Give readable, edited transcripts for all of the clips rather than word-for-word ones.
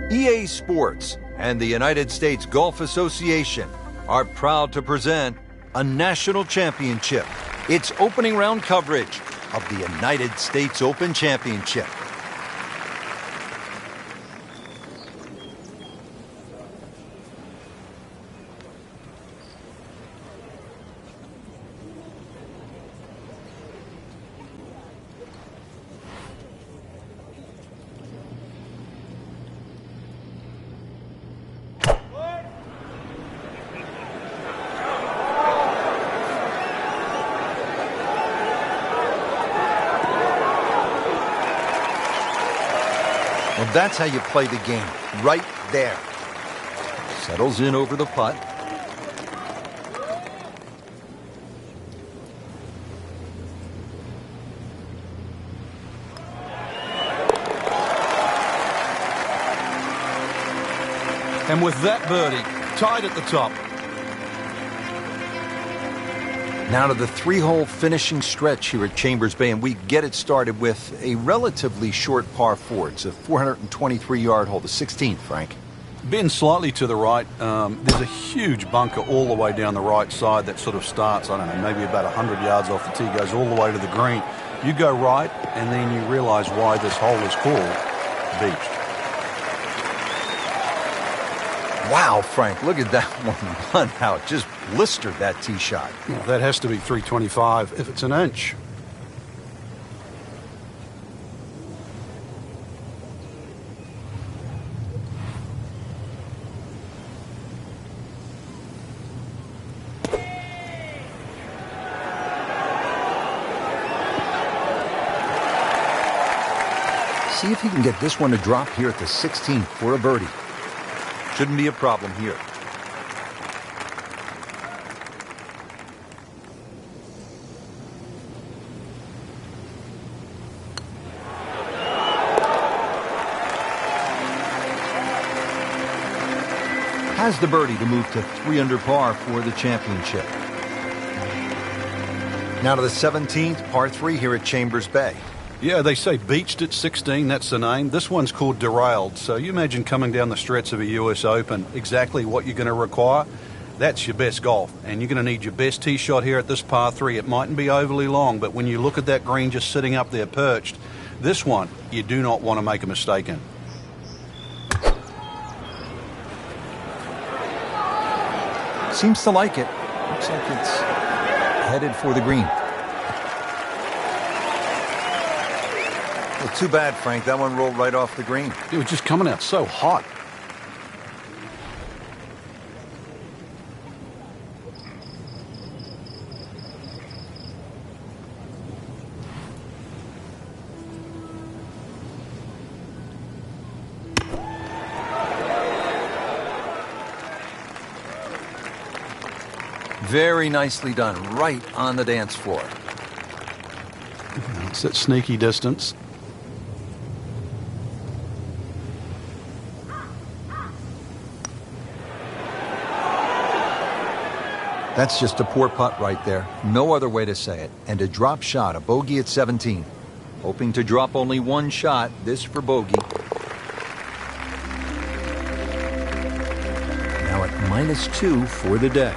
EA Sports and the United States Golf Association are proud to present a national championship. It's opening round coverage of the United States Open Championship. Well, that's how you play the game, right there. Settles in over the putt. And with that birdie, tied at the top. Now to the three-hole finishing stretch here at Chambers Bay, and we get it started with a relatively short par 4. It's a 423-yard hole, the 16th, Frank. Bend slightly to the right. There's a huge bunker all the way down the right side that sort of starts, I don't know, maybe about 100 yards off the tee, goes all the way to the green. You go right, and then you realize why this hole is called beached. Wow, Frank, look at that one run out. Just blistered that tee shot. Well, that has to be 325 if it's an inch. See if he can get this one to drop here at the 16th for a birdie. Shouldn't be a problem here. Has the birdie to move to 3 under par for the championship. Now to the 17th, par 3 here at Chambers Bay. Yeah, they say beached at 16, that's the name. This one's called derailed. So you imagine coming down the stretch of a US Open, exactly what you're going to require. That's your best golf. And you're going to need your best tee shot here at this par 3. It mightn't be overly long, but when you look at that green just sitting up there perched, this one you do not want to make a mistake in. Seems to like it. Looks like it's headed for the green. Well, too bad, Frank. That one rolled right off the green. It was just coming out so hot. Very nicely done, right on the dance floor. It's that sneaky distance. That's just a poor putt right there. No other way to say it. And a drop shot, a bogey at 17. Hoping to drop only one shot, this for bogey. Now at -2 for the day.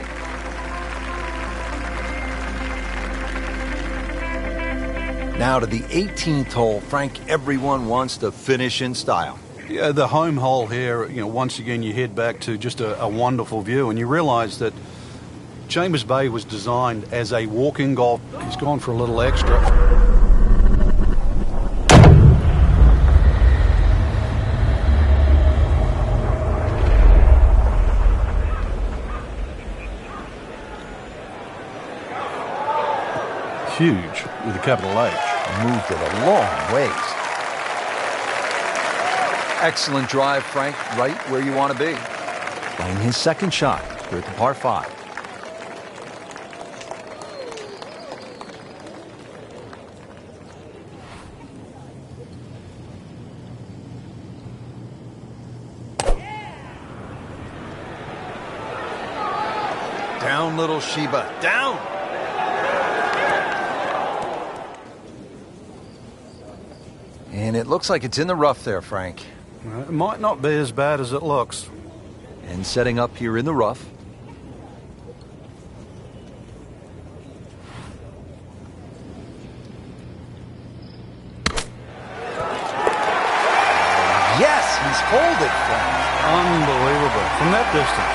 Now to the 18th hole. Frank, everyone wants to finish in style. Yeah, the home hole here, once again you head back to just a wonderful view, and you realize that Chambers Bay was designed as a walk-in golf. He's gone for a little extra. Huge with a capital H. Moved it a long ways. Excellent drive, Frank. Right where you want to be. Playing his second shot here at the par 5. Down, little Sheba. Down! And it looks like it's in the rough there, Frank. It might not be as bad as it looks. And setting up here in the rough. Yes, he's holed it, Frank. Unbelievable. From that distance.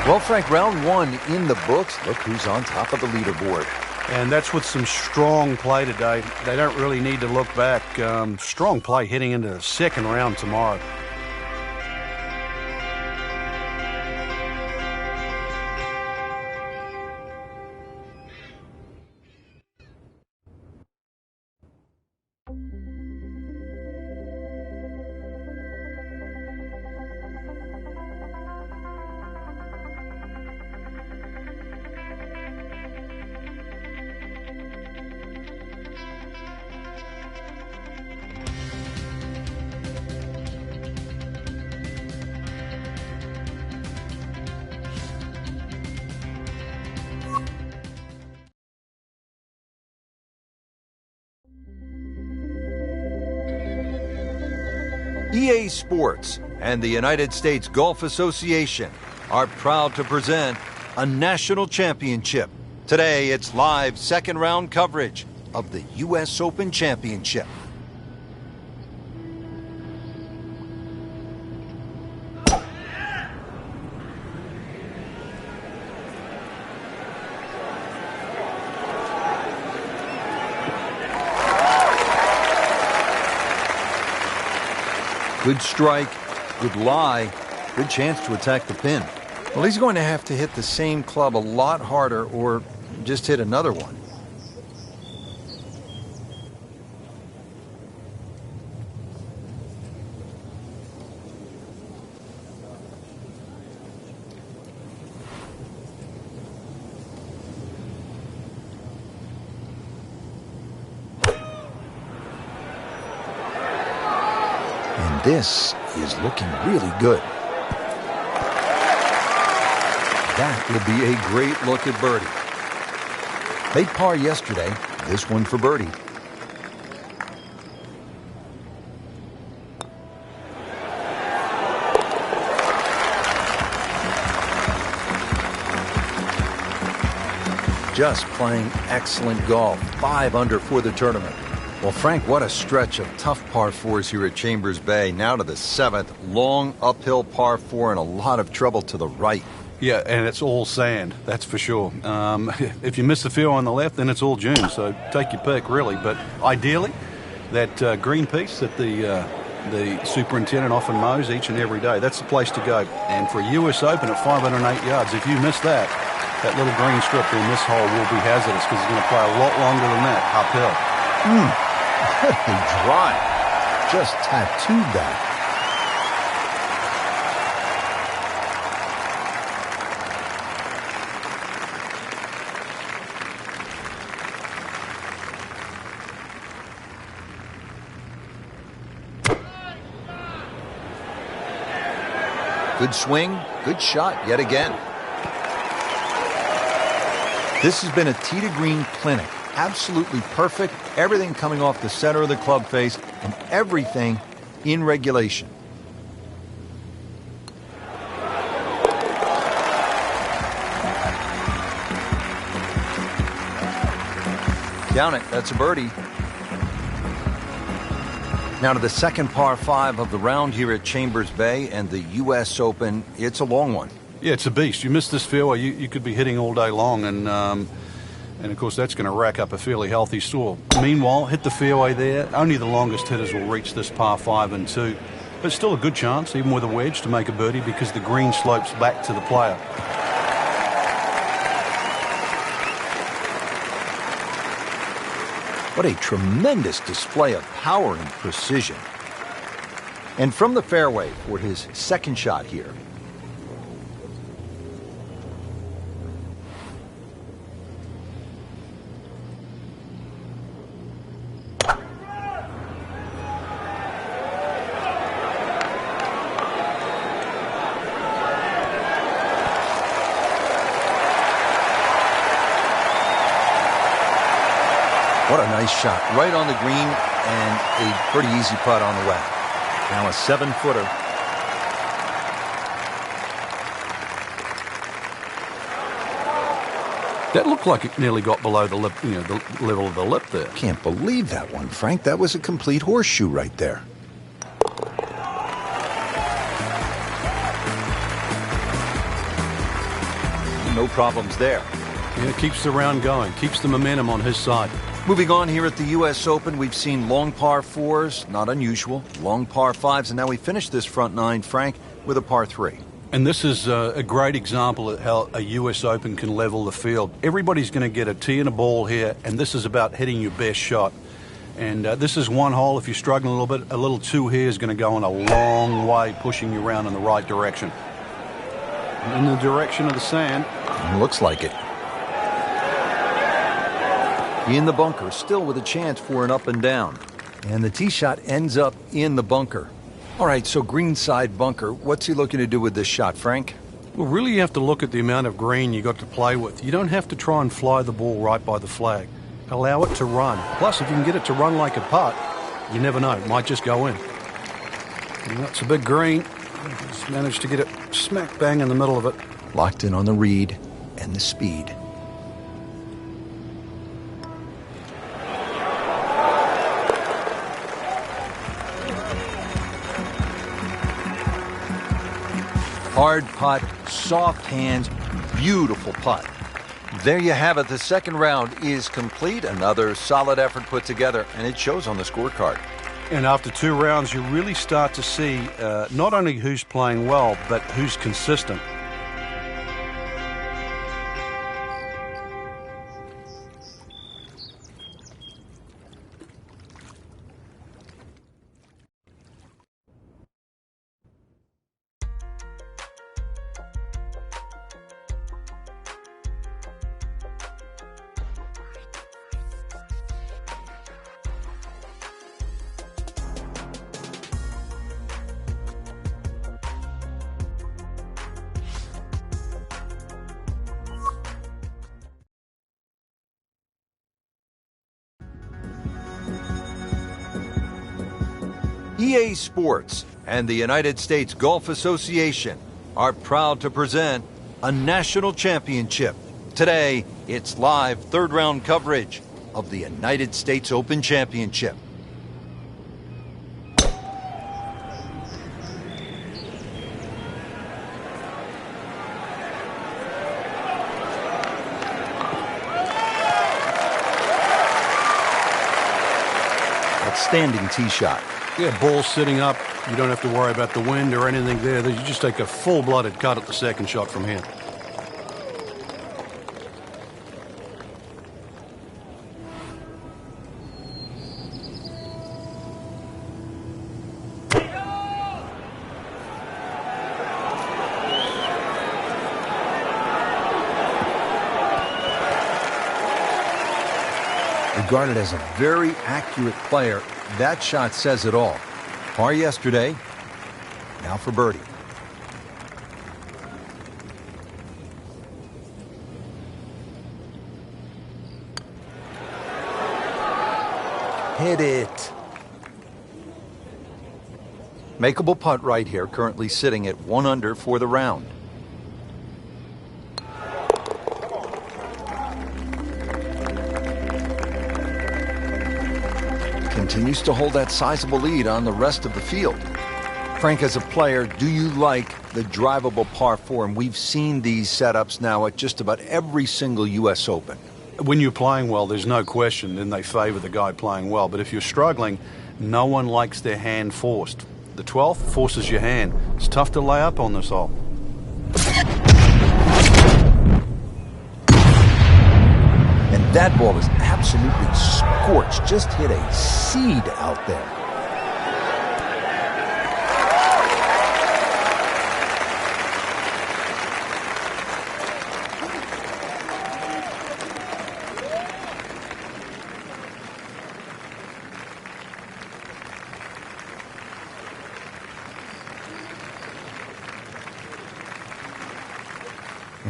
Well, Frank, round one in the books. Look who's on top of the leaderboard. And that's with some strong play today. They don't really need to look back. Strong play heading into the second round tomorrow. EA Sports and the United States Golf Association are proud to present a national championship. Today, it's live second round coverage of the U.S. Open Championship. Good strike, good lie, good chance to attack the pin. Well, he's going to have to hit the same club a lot harder or just hit another one. This is looking really good. That will be a great look at birdie. They par yesterday. This one for birdie. Just playing excellent golf. 5 under for the tournament. Well, Frank, what a stretch of tough par fours here at Chambers Bay. Now to the 7th, long uphill par 4 and a lot of trouble to the right. Yeah, and it's all sand, that's for sure. If you miss the field on the left, then it's all dunes, so take your pick, really. But ideally, that green piece that the superintendent often mows each and every day, that's the place to go. And for a U.S. Open at 508 yards, if you miss that little green strip in this hole will be hazardous because it's going to play a lot longer than that uphill. Dry. Just tattooed that. Good swing, good shot yet again. This has been a tee to green clinic. Absolutely perfect. Everything coming off the center of the club face and everything in regulation. Down it. That's a birdie. Now to the second par 5 of the round here at Chambers Bay and the U.S. Open. It's a long one. Yeah, it's a beast. You miss this fairway, you could be hitting all day long, and of course that's going to rack up a fairly healthy score. Meanwhile, hit the fairway there. Only the longest hitters will reach this par 5 and 2, but still a good chance, even with a wedge, to make a birdie because the green slopes back to the player. What a tremendous display of power and precision. And from the fairway for his second shot here. Nice shot right on the green and a pretty easy putt on the way. Now a 7-footer. That looked like it nearly got below the lip, the level of the lip there. Can't believe that one, Frank. That was a complete horseshoe right there. No problems there. Yeah, it keeps the round going, keeps the momentum on his side. Moving on here at the U.S. Open, we've seen long par 4s, not unusual, long par 5s, and now we finish this front nine, Frank, with a par 3. And this is a great example of how a U.S. Open can level the field. Everybody's going to get a tee and a ball here, and this is about hitting your best shot. And this is one hole. If you're struggling a little bit, a little 2 here is going to go in a long way, pushing you around in the right direction. In the direction of the sand. Looks like it. In the bunker, still with a chance for an up and down. And the tee shot ends up in the bunker. All right, so greenside bunker. What's he looking to do with this shot, Frank? Well, really you have to look at the amount of green you got to play with. You don't have to try and fly the ball right by the flag. Allow it to run. Plus, if you can get it to run like a putt, you never know. It might just go in. And that's a big green. He's managed to get it smack bang in the middle of it. Locked in on the read and the speed. Hard putt, soft hands, beautiful putt. There you have it. The second round is complete. Another solid effort put together, and it shows on the scorecard. And after 2 rounds, you really start to see not only who's playing well, but who's consistent. EA Sports and the United States Golf Association are proud to present a national championship. Today, it's live third-round coverage of the United States Open Championship. Outstanding tee shot. Yeah, ball sitting up. You don't have to worry about the wind or anything there. You just take a full-blooded cut at the second shot from here. Regarded as a very accurate player, that shot says it all. Par yesterday, now for birdie. Hit it. Makeable putt right here, currently sitting at 1 under for the round. Continues to hold that sizable lead on the rest of the field. Frank, as a player, do you like the drivable par 4? And we've seen these setups now at just about every single U.S. Open. When you're playing well, there's no question, then they favor the guy playing well. But if you're struggling, no one likes their hand forced. The 12th forces your hand. It's tough to lay up on this hole. And that ball is absolutely scorched. Just hit a seed out there.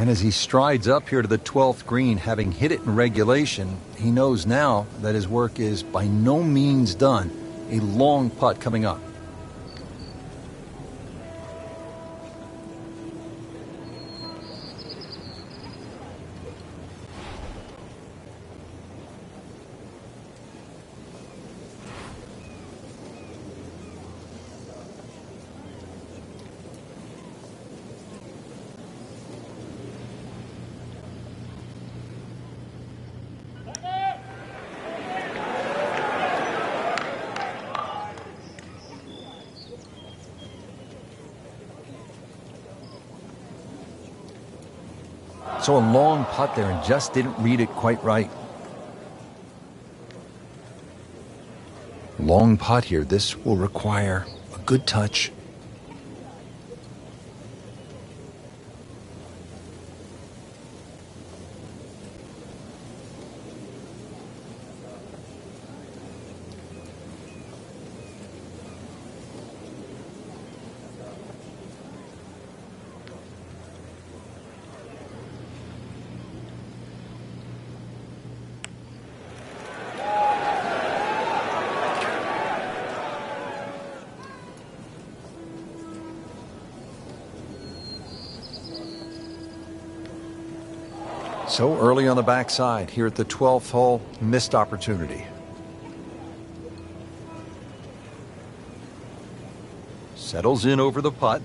And as he strides up here to the 12th green, having hit it in regulation, he knows now that his work is by no means done. A long putt coming up. So a long putt there and just didn't read it quite right. Long putt here. This will require a good touch. So early on the backside here at the 12th hole, missed opportunity. Settles in over the putt.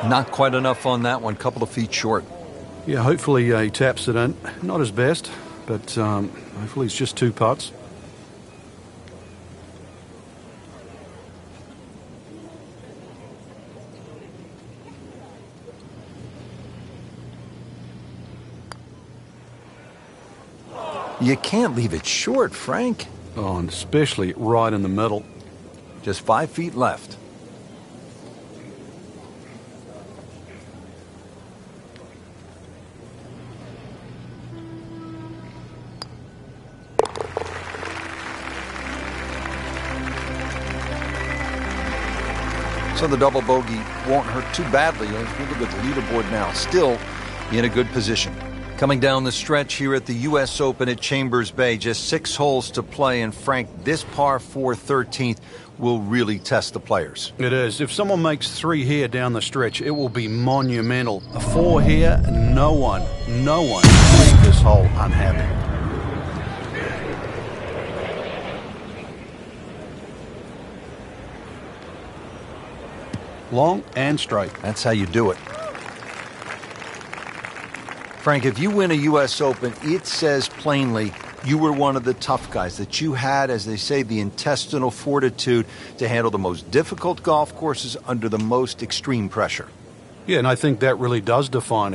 Not quite enough on that one, couple of feet short. Yeah, hopefully he taps it in. Not his best, but hopefully it's just two putts. You can't leave it short, Frank. Oh, and especially right in the middle. Just 5 feet left. So the double bogey won't hurt too badly. As we look at the leaderboard now, still in a good position. Coming down the stretch here at the U.S. Open at Chambers Bay, just 6 holes to play. And Frank, this par 4 13th will really test the players. It is. If someone makes 3 here down the stretch, it will be monumental. A 4 here, no one will leave this hole unhappy. Long and straight. That's how you do it. Frank, if you win a U.S. Open, it says plainly you were one of the tough guys, that you had, as they say, the intestinal fortitude to handle the most difficult golf courses under the most extreme pressure. Yeah, and I think that really does define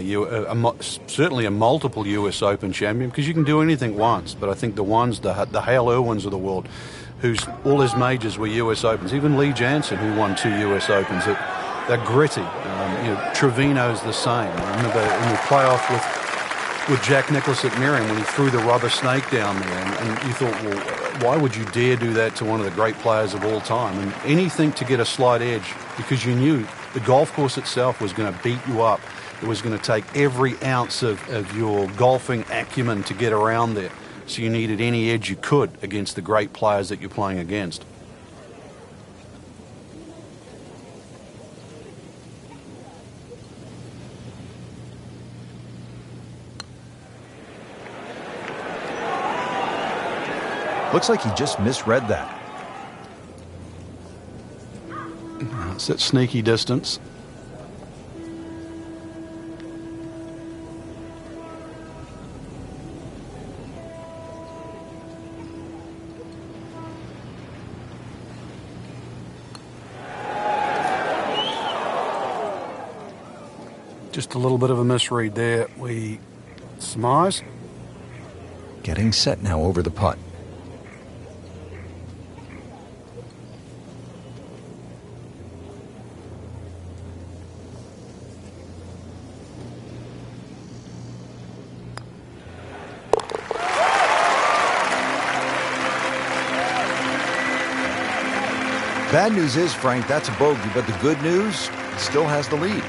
certainly a multiple U.S. Open champion, because you can do anything once, but I think the Hale Irwins of the world, whose all his majors were U.S. Opens, even Lee Jansen, who won 2 U.S. Opens, they're gritty. Trevino's the same. I remember in the playoff with Jack Nicklaus at Merriam when he threw the rubber snake down there, and you thought, well, why would you dare do that to one of the great players of all time? And anything to get a slight edge, because you knew the golf course itself was going to beat you up. It was going to take every ounce of your golfing acumen to get around there. So you needed any edge you could against the great players that you're playing against. Looks like he just misread that. It's that sneaky distance. Just a little bit of a misread there. We surmise. Getting set now over the putt. bad news is, Frank, that's a bogey, but the good news, it still has the lead.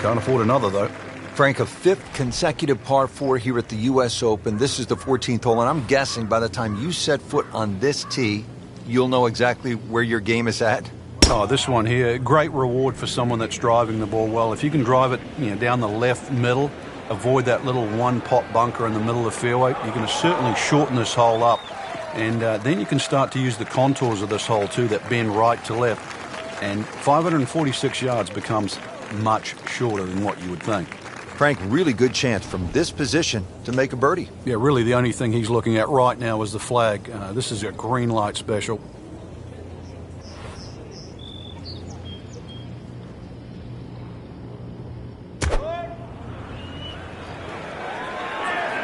Can't afford another, though. Frank, a fifth consecutive par 4 here at the U.S. Open. This is the 14th hole, and I'm guessing by the time you set foot on this tee, you'll know exactly where your game is at. Oh, this one here, great reward for someone that's driving the ball well. If you can drive it, down the left middle, avoid that little one-pot bunker in the middle of the fairway, you're going to certainly shorten this hole up. And then you can start to use the contours of this hole too, that bend right to left. And 546 yards becomes much shorter than what you would think. Frank, really good chance from this position to make a birdie. Yeah, really the only thing he's looking at right now is the flag. This is a green light special.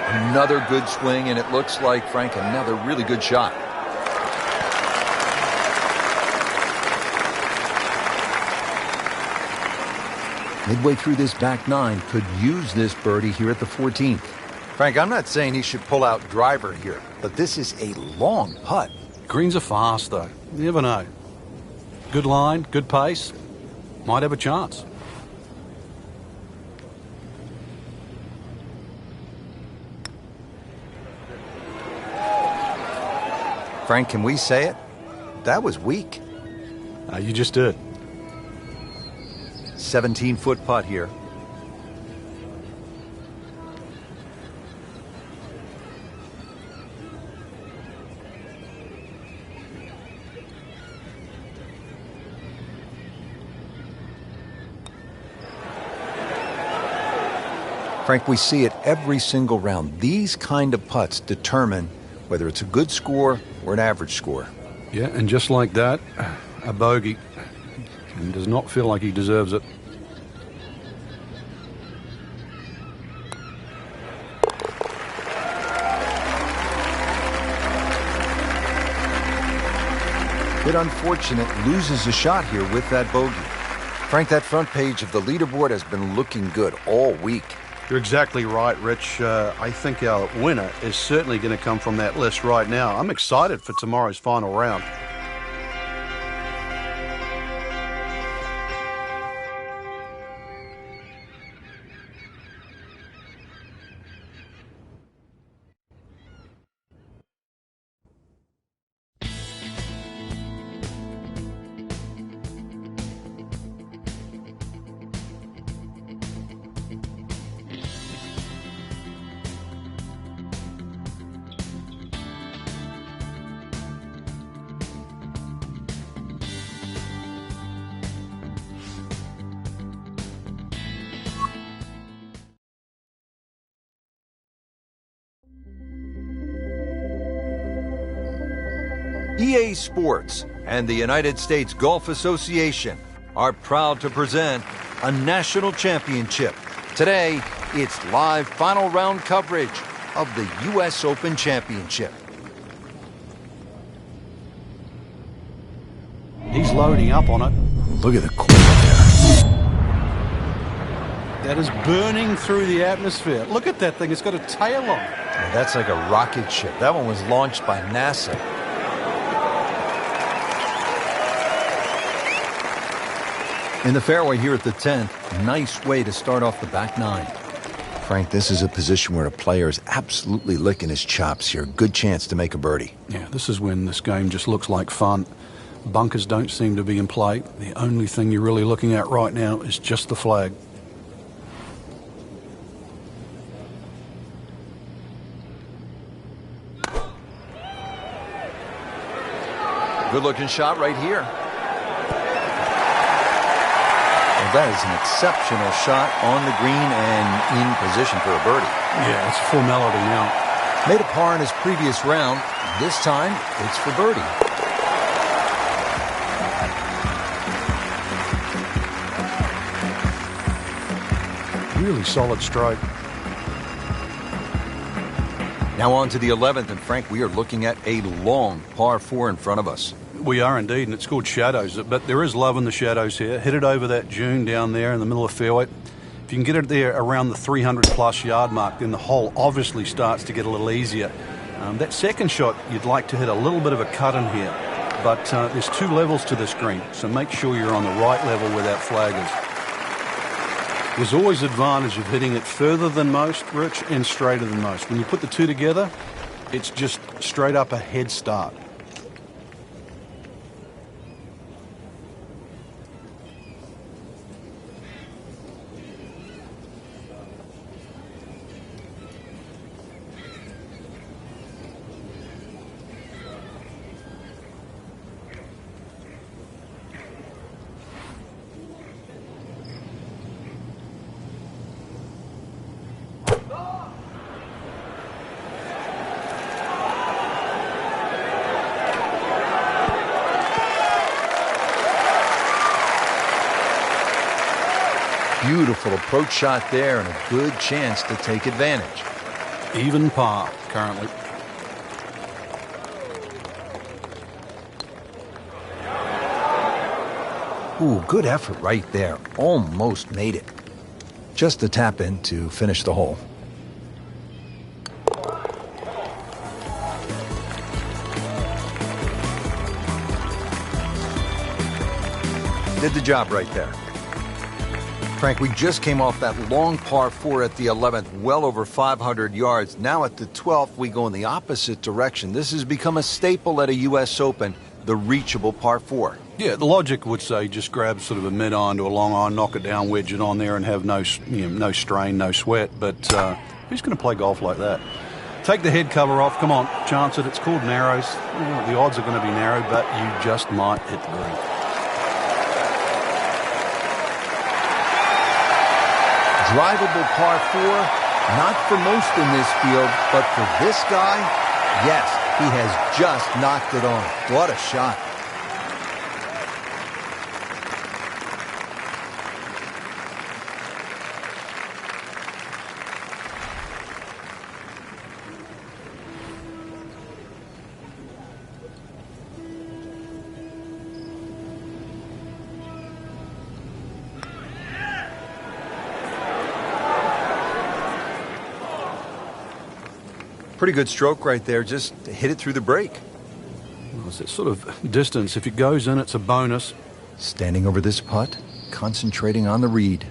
Another good swing, and it looks like, Frank, another really good shot. Midway through this back nine, could use this birdie here at the 14th. Frank, I'm not saying he should pull out driver here, but this is a long putt. Greens are fast, though. You never know. Good line, good pace. Might have a chance. Frank, can we say it? That was weak. You just did. 17-foot putt here. Frank, we see it every single round. These kind of putts determine whether it's a good score or an average score. Yeah, and just like that, a bogey. And does not feel like he deserves it. Bit unfortunate, loses a shot here with that bogey. Frank, that front page of the leaderboard has been looking good all week. You're exactly right, Rich. I think our winner is certainly going to come from that list right now. I'm excited for tomorrow's final round. EA Sports and the United States Golf Association are proud to present a national championship. Today, it's live final round coverage of the U.S. Open Championship. He's loading up on it. Look at the corner there. That is burning through the atmosphere. Look at that thing. It's got a tail on it. Yeah, that's like a rocket ship. That one was launched by NASA. In the fairway here at the 10th, nice way to start off the back nine. Frank, this is a position where a player is absolutely licking his chops here. Good chance to make a birdie. Yeah, this is when this game just looks like fun. Bunkers don't seem to be in play. The only thing you're really looking at right now is just the flag. Good-looking shot right here. That is an exceptional shot on the green and in position for a birdie. Yeah, it's a formality now. Made a par in his previous round. This time, it's for birdie. Really solid stroke. Now on to the 11th, and Frank, we are looking at a long par 4 in front of us. We are indeed, and it's called shadows, but there is love in the shadows here. Hit it over that dune down there in the middle of the fairway. If you can get it there around the 300-plus yard mark, then the hole obviously starts to get a little easier. That second shot, you'd like to hit a little bit of a cut in here. but there's 2 levels to this green, so make sure you're on the right level where that flag is. There's always advantage of hitting it further than most, Rich, and straighter than most. When you put the 2 together, it's just straight up a head start. Beautiful approach shot there and a good chance to take advantage. Even par currently. Ooh, good effort right there. Almost made it. Just a tap in to finish the hole. Did the job right there. Frank, we just came off that long par 4 at the 11th, well over 500 yards. Now at the 12th, we go in the opposite direction. This has become a staple at a U.S. Open, the reachable par 4. Yeah, the logic would say just grab sort of a mid-iron to a long iron, knock it down, wedge it on there, and have no strain, no sweat. But who's going to play golf like that? Take the head cover off. Come on, chance it. It's called narrows. The odds are going to be narrow, but you just might hit the green. Drivable par 4, not for most in this field, but for this guy, yes, he has just knocked it on. What a shot. Pretty good stroke right there, just hit it through the break. Well, it's that sort of distance. If it goes in, it's a bonus. Standing over this putt, concentrating on the read.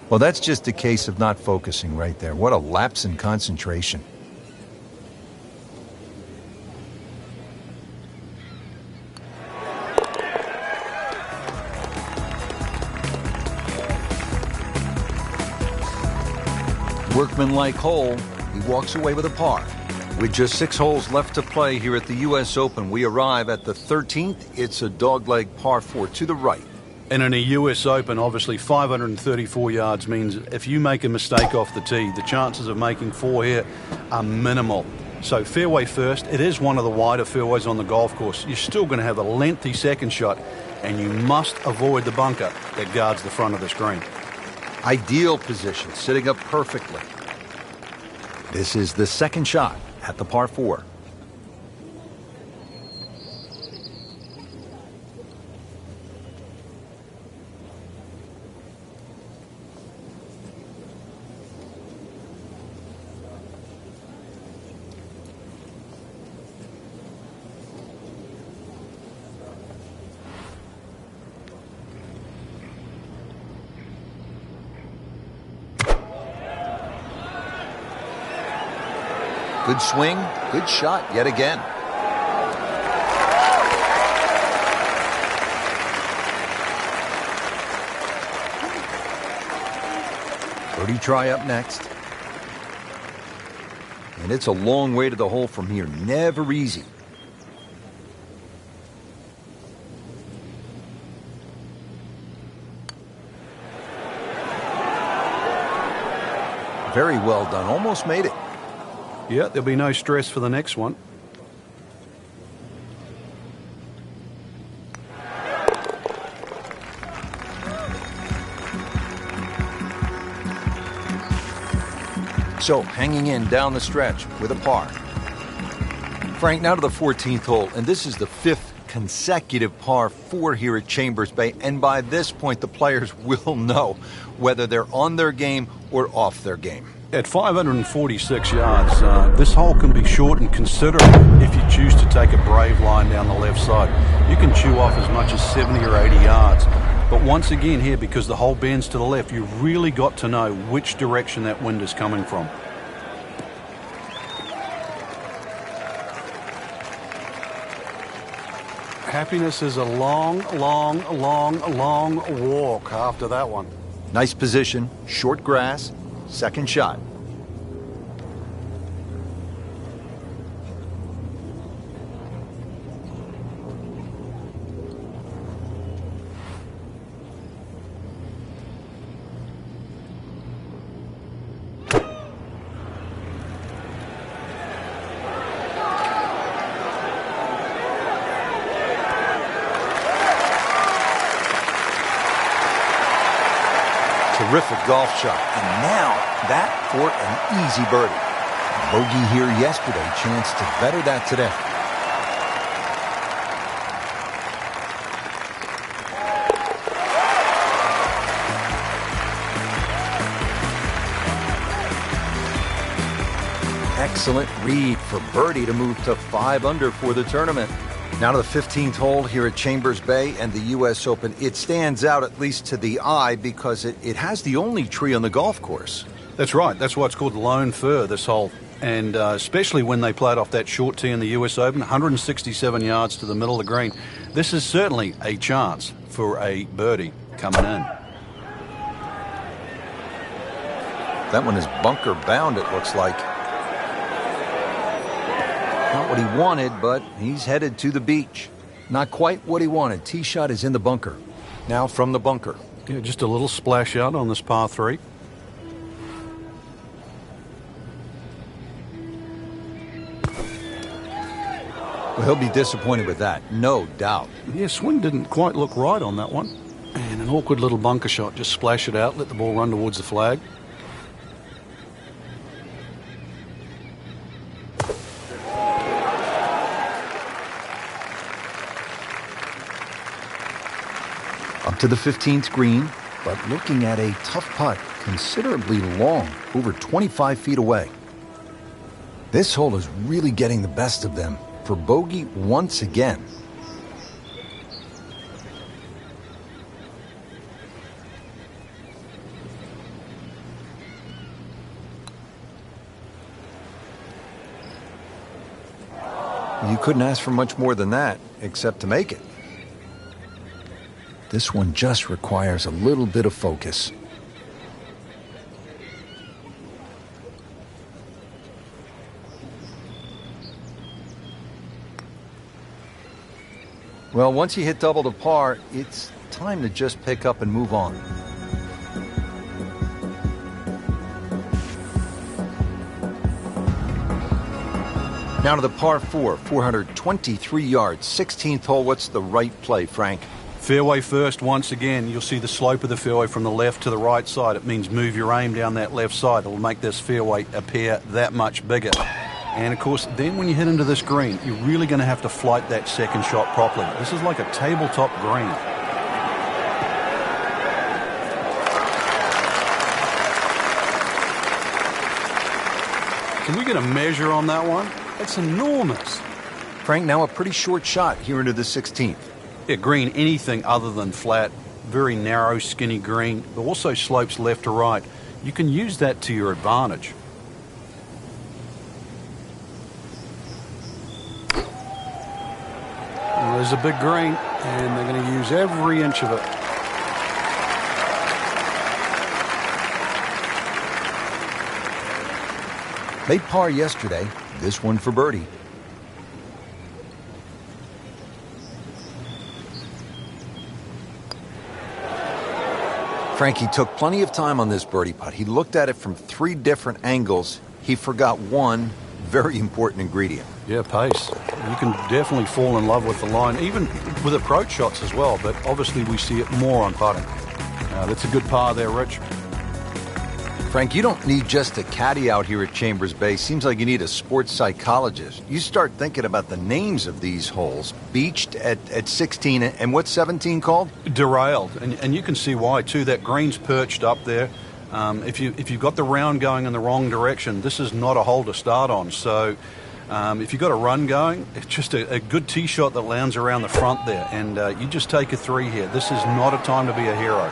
Well, that's just a case of not focusing right there. What a lapse in concentration. Workmanlike hole, he walks away with a par. With just 6 holes left to play here at the U.S. Open, we arrive at the 13th. It's a dogleg par 4 to the right. And in a U.S. Open, obviously 534 yards means if you make a mistake off the tee, the chances of making 4 here are minimal. So fairway first. It is one of the wider fairways on the golf course. You're still going to have a lengthy second shot, and you must avoid the bunker that guards the front of the screen. Ideal position, sitting up perfectly. This is the second shot at the par 4. Good swing, good shot yet again. Birdie try up next. And it's a long way to the hole from here. Never easy. Very well done. Almost made it. Yeah, there'll be no stress for the next one. So, hanging in down the stretch with a par. Frank, now to the 14th hole, and this is the 5th consecutive par 4 here at Chambers Bay, and by this point the players will know whether they're on their game or off their game. At 546 yards, this hole can be shortened considerably if you choose to take a brave line down the left side. You can chew off as much as 70 or 80 yards. But once again here, because the hole bends to the left, you've really got to know which direction that wind is coming from. Happiness is a long, long, long, long walk after that one. Nice position, short grass, second shot. Terrific golf shot, and now that for an easy birdie. Bogey here yesterday, chance to better that today. Excellent read for birdie to move to 5 under for the tournament. Now to the 15th hole here at Chambers Bay and the U.S. Open. It stands out, at least to the eye, because it has the only tree on the golf course. That's right. That's why it's called lone fir, this hole. And especially when they played off that short tee in the U.S. Open, 167 yards to the middle of the green. This is certainly a chance for a birdie coming in. That one is bunker bound, it looks like. Not what he wanted, but he's headed to the beach. Not quite what he wanted. Tee shot is in the bunker. Now from the bunker. Yeah, just a little splash out on this par 3. Well, he'll be disappointed with that, no doubt. Yeah, swing didn't quite look right on that one. And an awkward little bunker shot. Just splash it out, let the ball run towards the flag. Up to the 15th green, but looking at a tough putt, considerably long, over 25 feet away. This hole is really getting the best of them for bogey once again. You couldn't ask for much more than that, except to make it. This one just requires a little bit of focus. Well, once you hit double to par, it's time to just pick up and move on. Now to the par 4, 423 yards, 16th hole. What's the right play, Frank? Fairway first once again. You'll see the slope of the fairway from the left to the right side. It means move your aim down that left side. It'll make this fairway appear that much bigger. And of course, then when you hit into this green, you're really going to have to flight that second shot properly. This is like a tabletop green. Can we get a measure on that one? It's enormous. Frank, now a pretty short shot here into the 16th. Yeah, green, anything other than flat, very narrow, skinny green, but also slopes left to right. You can use that to your advantage. Well, there's a big green, and they're going to use every inch of it. Made par yesterday, this one for birdie. Frankie took plenty of time on this birdie putt. He looked at it from 3 different angles. He forgot one very important ingredient. Yeah, pace. You can definitely fall in love with the line, even with approach shots as well, but obviously we see it more on putting. That's a good par there, Rich. Frank, you don't need just a caddy out here at Chambers Bay. Seems like you need a sports psychologist. You start thinking about the names of these holes. Beached at 16, and what's 17 called? Derailed, and you can see why, too. That green's perched up there. If you've got the round going in the wrong direction, this is not a hole to start on. So if you've got a run going, it's just a good tee shot that lands around the front there, and you just take a 3 here. This is not a time to be a hero.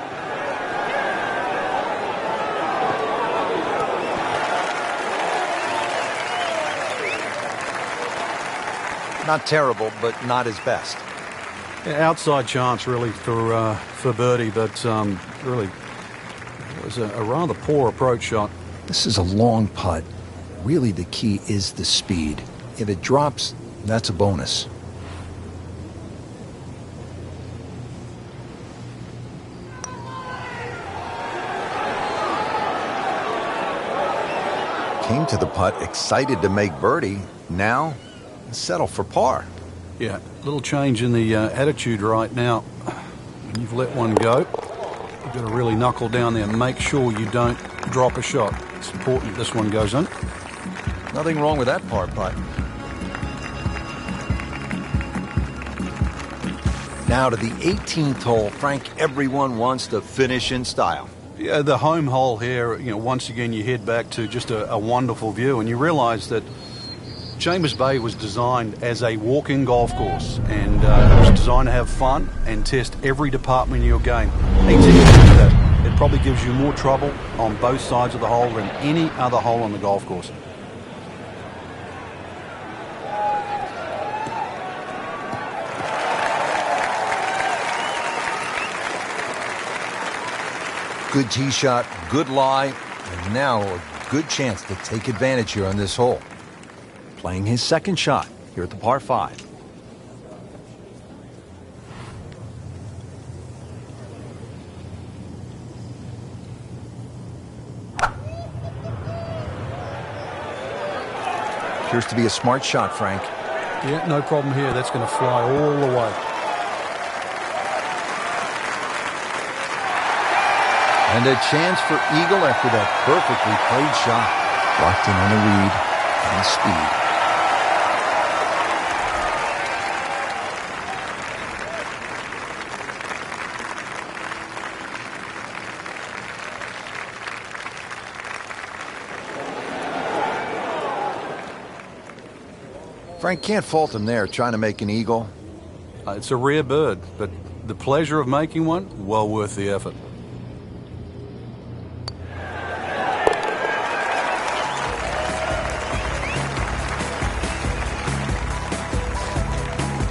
Not terrible, but not his best. Yeah, outside chance really for birdie, but really it was a rather poor approach shot. This is a long putt. Really, the key is the speed. If it drops, that's a bonus. Came to the putt excited to make birdie. Now, settle for par. Yeah, a little change in the attitude right now. When you've let one go, you've got to really knuckle down there and make sure you don't drop a shot. It's important this one goes in. Nothing wrong with that par putt. Now to the 18th hole. Frank, everyone wants to finish in style. Yeah, the home hole here, once again you head back to just a wonderful view, and you realise that Chambers Bay was designed as a walk-in golf course, and it was designed to have fun and test every department of your game. 18 do that. It probably gives you more trouble on both sides of the hole than any other hole on the golf course. Good tee shot, good lie, and now a good chance to take advantage here on this hole. Playing his second shot here at the par 5. Appears to be a smart shot, Frank. Yeah, no problem here. That's going to fly all the way. And a chance for eagle after that perfectly played shot. Locked in on the lead and speed. Frank can't fault him there, trying to make an eagle. It's a rare bird, but the pleasure of making one, well worth the effort.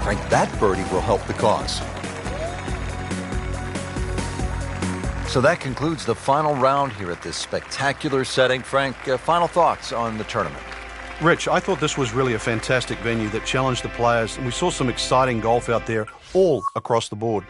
Frank, that birdie will help the cause. So that concludes the final round here at this spectacular setting. Frank, final thoughts on the tournament? Rich, I thought this was really a fantastic venue that challenged the players, and we saw some exciting golf out there all across the board.